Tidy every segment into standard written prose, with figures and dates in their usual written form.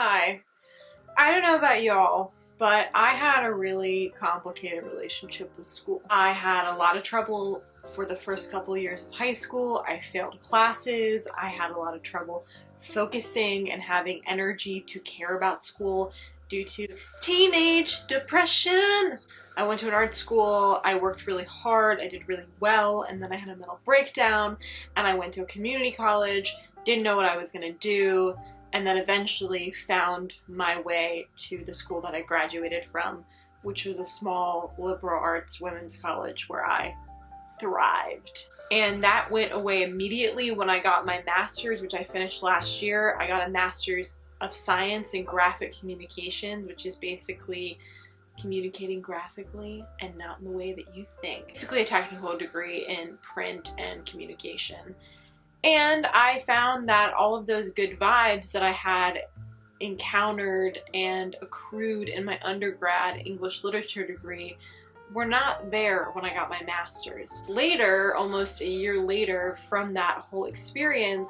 Hi. I don't know about y'all, but I had a really complicated relationship with school. I had a lot of trouble for the first couple of years of high school. I failed classes. I had a lot of trouble focusing and having energy to care about school due to teenage depression. I went to an art school, I worked really hard, I did really well, and then I had a mental breakdown, and I went to a community college, didn't know what I was gonna do, and then eventually found my way to the school that I graduated from, which was a small liberal arts women's college where I thrived. And that went away immediately when I got my master's, which I finished last year. I got a master's of science in graphic communications, which is basically communicating graphically and not in the way that you think. Basically a technical degree in print and communication. And I found that all of those good vibes that I had encountered and accrued in my undergrad English literature degree were not there when I got my master's. Later, almost a year later from that whole experience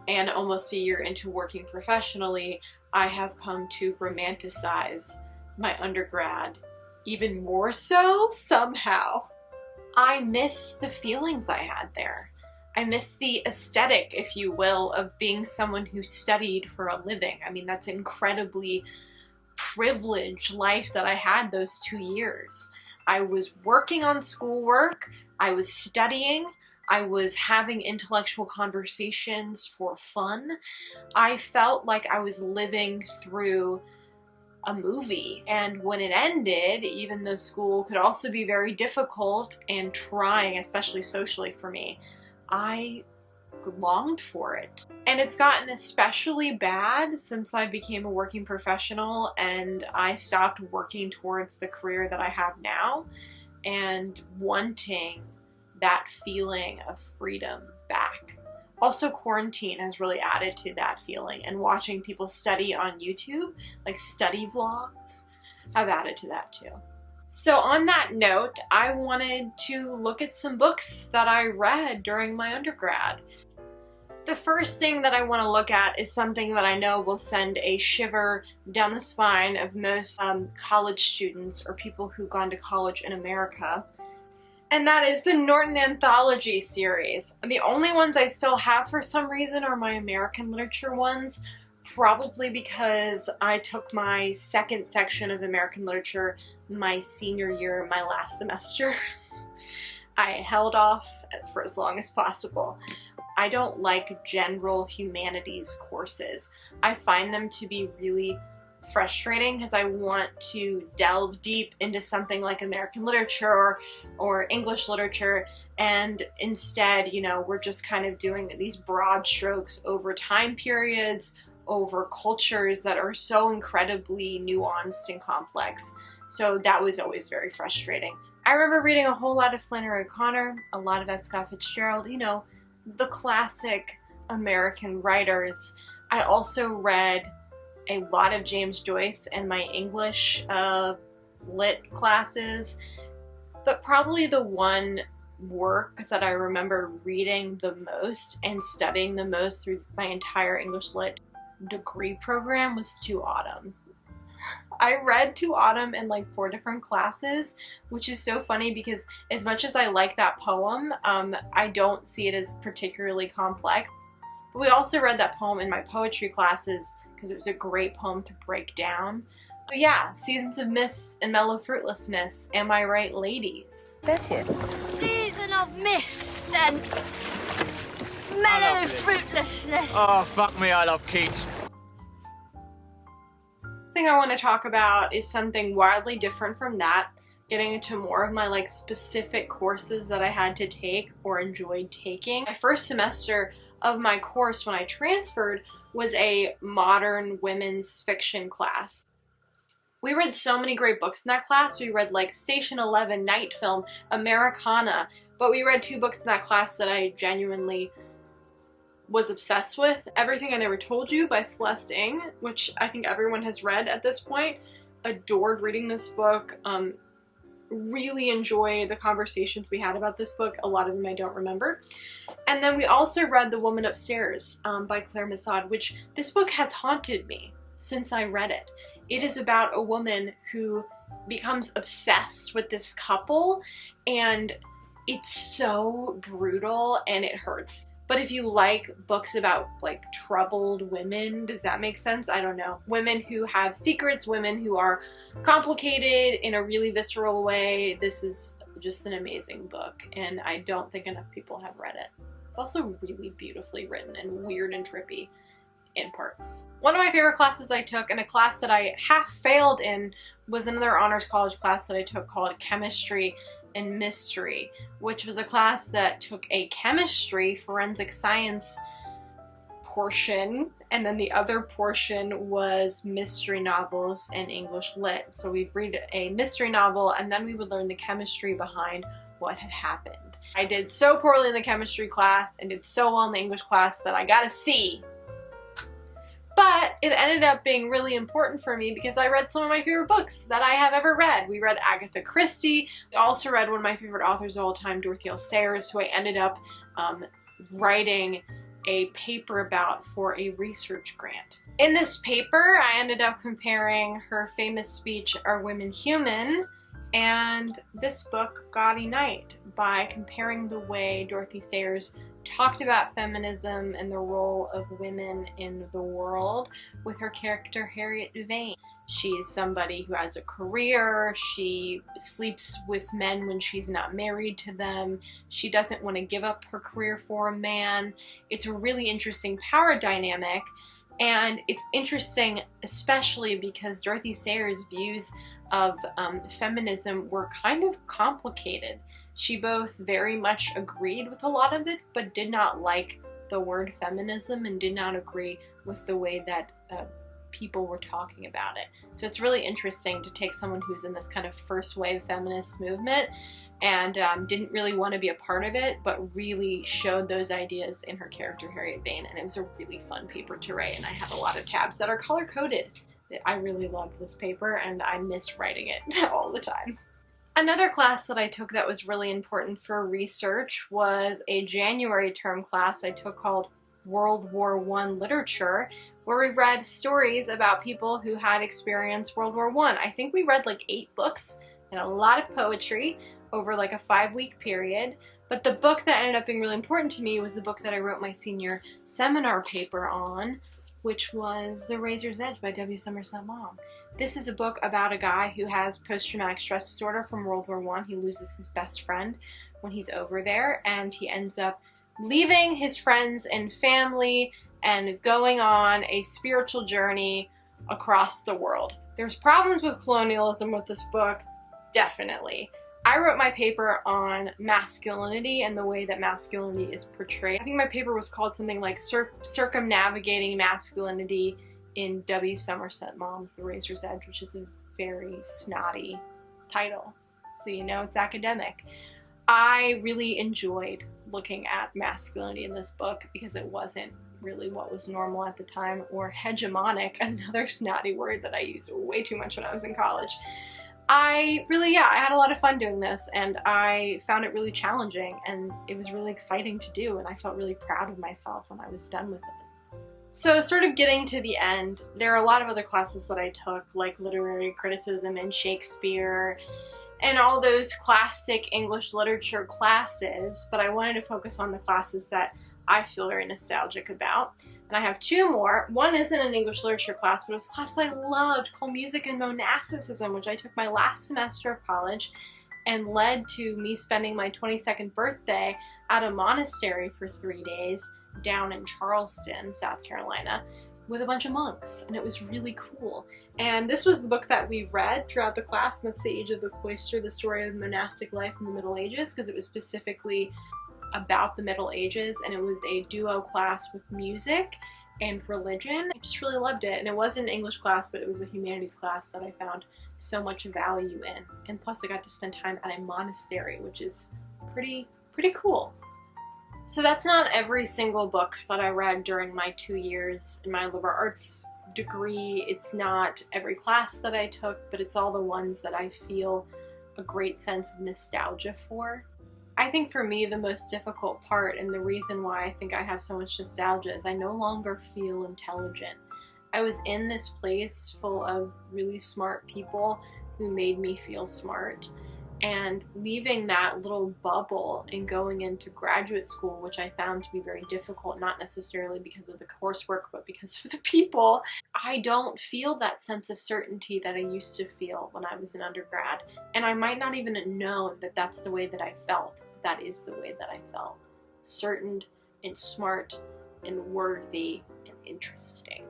and almost a year into working professionally, I have come to romanticize my undergrad even more so somehow. I miss the feelings I had there. I miss the aesthetic, if you will, of being someone who studied for a living. I mean, that's an incredibly privileged life that I had those 2 years. I was working on schoolwork, I was studying, I was having intellectual conversations for fun. I felt like I was living through a movie, and when it ended, even though school could also be very difficult and trying, especially socially for me, I longed for it. And it's gotten especially bad since I became a working professional and I stopped working towards the career that I have now and wanting that feeling of freedom back. Also, quarantine has really added to that feeling, and watching people study on YouTube, like study vlogs, have added to that too. So on that note, I wanted to look at some books that I read during my undergrad. The first thing that I want to look at is something that I know will send a shiver down the spine of most college students or people who've gone to college in America. And that is the Norton Anthology series. The only ones I still have for some reason are my American literature ones, probably because I took my second section of American literature my senior year, my last semester. I held off for as long as possible. I don't like general humanities courses. I find them to be really frustrating because I want to delve deep into something like American literature or English literature, and instead, we're just kind of doing these broad strokes over time periods, over cultures that are so incredibly nuanced and complex. So that was always very frustrating. I remember reading a whole lot of Flannery O'Connor, a lot of F. Scott Fitzgerald, the classic American writers. I also read a lot of James Joyce in my English lit classes, but probably the one work that I remember reading the most and studying the most through my entire English lit degree program was To Autumn. I read To Autumn in like 4 different classes, which is so funny because as much as I like that poem, I don't see it as particularly complex. But we also read that poem in my poetry classes because it was a great poem to break down. But yeah, Seasons of Mist and Mellow Fruitlessness, am I right, ladies? Betty. Season of mist and mellow fruitlessness. Oh, fuck me, I love Keats. Thing I want to talk about is something wildly different from that, getting into more of my specific courses that I had to take or enjoyed taking. My first semester of my course when I transferred was a modern women's fiction class. We read so many great books in that class. We read Station 11, Night Film, Americana, but we read 2 books in that class that I genuinely was obsessed with. Everything I Never Told You by Celeste Ng, which I think everyone has read at this point. Adored reading this book. Really enjoy the conversations we had about this book. A lot of them I don't remember. And then we also read The Woman Upstairs by Claire Messad, which this book has haunted me. since I read it. It is about a woman who becomes obsessed with this couple, and it's so brutal and it hurts. But if you like books about like troubled women, does that make sense? I don't know. Women who have secrets, women who are complicated in a really visceral way. This is just an amazing book, and I don't think enough people have read it. It's also really beautifully written and weird and trippy in parts. One of my favorite classes I took, and a class that I half failed in, was another honors college class that I took called Chemistry and Mystery, which was a class that took a chemistry, forensic science portion, and then the other portion was mystery novels and English lit. So we'd read a mystery novel and then we would learn the chemistry behind what had happened. I did so poorly in the chemistry class and did so well in the English class that I got a C. But it ended up being really important for me because I read some of my favorite books that I have ever read. We read Agatha Christie. We also read one of my favorite authors of all time, Dorothy L. Sayers, who I ended up writing a paper about for a research grant. In this paper, I ended up comparing her famous speech, Are Women Human?, and this book, Gaudy Night, by comparing the way Dorothy Sayers talked about feminism and the role of women in the world with her character Harriet Vane. She's somebody who has a career, she sleeps with men when she's not married to them, she doesn't want to give up her career for a man. It's a really interesting power dynamic, and it's interesting especially because Dorothy Sayers' views of feminism were kind of complicated. She both very much agreed with a lot of it, but did not like the word feminism and did not agree with the way that people were talking about it. So it's really interesting to take someone who's in this kind of first wave feminist movement and didn't really want to be a part of it, but really showed those ideas in her character Harriet Vane, and it was a really fun paper to write, and I have a lot of tabs that are color-coded. I really loved this paper, and I miss writing it all the time. Another class that I took that was really important for research was a January term class I took called World War I Literature, where we read stories about people who had experienced World War I. I think we read like 8 books and a lot of poetry over like a 5-week period, but the book that ended up being really important to me was the book that I wrote my senior seminar paper on, which was The Razor's Edge by W. Somerset Maugham. This is a book about a guy who has post-traumatic stress disorder from World War I. He loses his best friend when he's over there, and he ends up leaving his friends and family and going on a spiritual journey across the world. There's problems with colonialism with this book, definitely. I wrote my paper on masculinity and the way that masculinity is portrayed. I think my paper was called something like Circumnavigating Masculinity in W. Somerset Maugham's The Razor's Edge, which is a very snotty title, so you know it's academic. I really enjoyed looking at masculinity in this book because it wasn't really what was normal at the time, or hegemonic, another snotty word that I used way too much when I was in college. I had a lot of fun doing this, and I found it really challenging, and it was really exciting to do, and I felt really proud of myself when I was done with it. So sort of getting to the end, there are a lot of other classes that I took, like literary criticism and Shakespeare, and all those classic English literature classes, but I wanted to focus on the classes that I feel very nostalgic about. And I have 2 more. One isn't an English literature class, but it was a class that I loved called Music and Monasticism, which I took my last semester of college and led to me spending my 22nd birthday at a monastery for 3 days down in Charleston, South Carolina, with a bunch of monks, and it was really cool. And this was the book that we read throughout the class, and that's The Age of the Cloister, the story of monastic life in the Middle Ages, because it was specifically about the Middle Ages, and it was a duo class with music and religion. I just really loved it, and it wasn't an English class, but it was a humanities class that I found so much value in. And plus I got to spend time at a monastery, which is pretty cool. So that's not every single book that I read during my 2 years in my liberal arts degree. It's not every class that I took, but it's all the ones that I feel a great sense of nostalgia for. I think for me the most difficult part, and the reason why I think I have so much nostalgia, is I no longer feel intelligent. I was in this place full of really smart people who made me feel smart. And leaving that little bubble and going into graduate school, which I found to be very difficult, not necessarily because of the coursework, but because of the people, I don't feel that sense of certainty that I used to feel when I was an undergrad. And I might not even know that that's the way that I felt. That is the way that I felt. Certain and smart and worthy and interesting.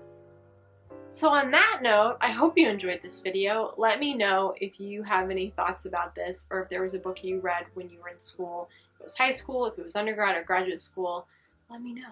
So on that note, I hope you enjoyed this video. Let me know if you have any thoughts about this, or if there was a book you read when you were in school, if it was high school, if it was undergrad or graduate school. Let me know.